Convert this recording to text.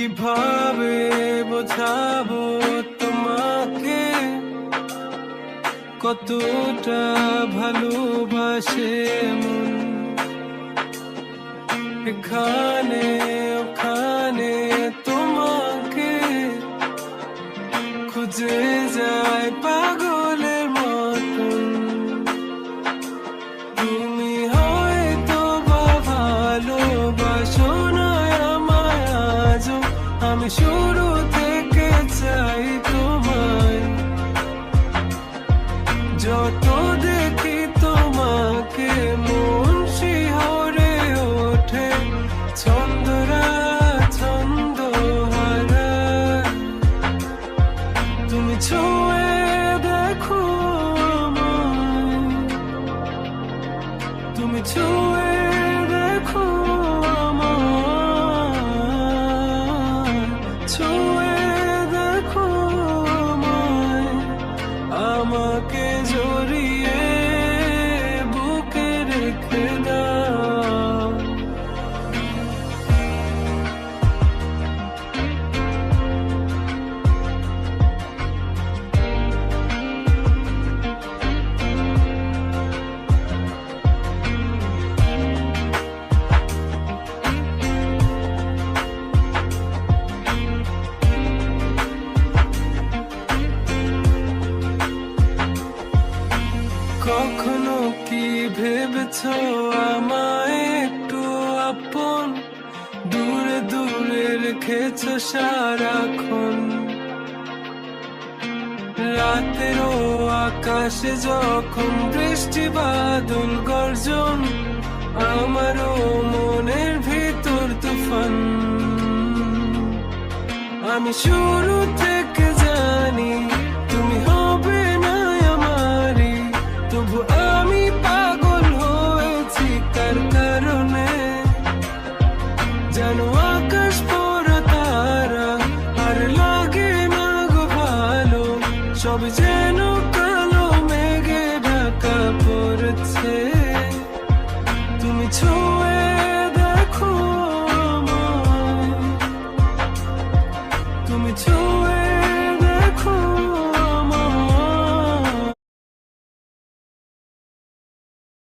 কিভাবে বোঝাবো তোমাকে কতটা ভালোবাসে মন, এখানে ওখানে তোমাকে খুঁজে যায় পাগলের মতন। তুমি হয়তো বা ভালোবাসো না আমায় আজও, আমি শুরু থেকে চাই তোমায়। যত দেখি তোমাকে মন শিহরে ওঠে, ছন্দরা ছন্দ হারায়। তুমি ছুঁয়ে দেখো আমায়, তুমি ছুঁয়ে দেখো আমায়, ছুঁয়ে দেখো আমায়, আমাকে জড়িয়ে বুকে রেখে দাও। কখনো কি ভেবেছো আমায় একটু আপন, দূরে দূরে রেখেছো সারাক্ষণ। রাতেরও আকাশে যখন বৃষ্টি বাদল গর্জন, আমারও মনের ভিতর তুফান। আমি শুরুতে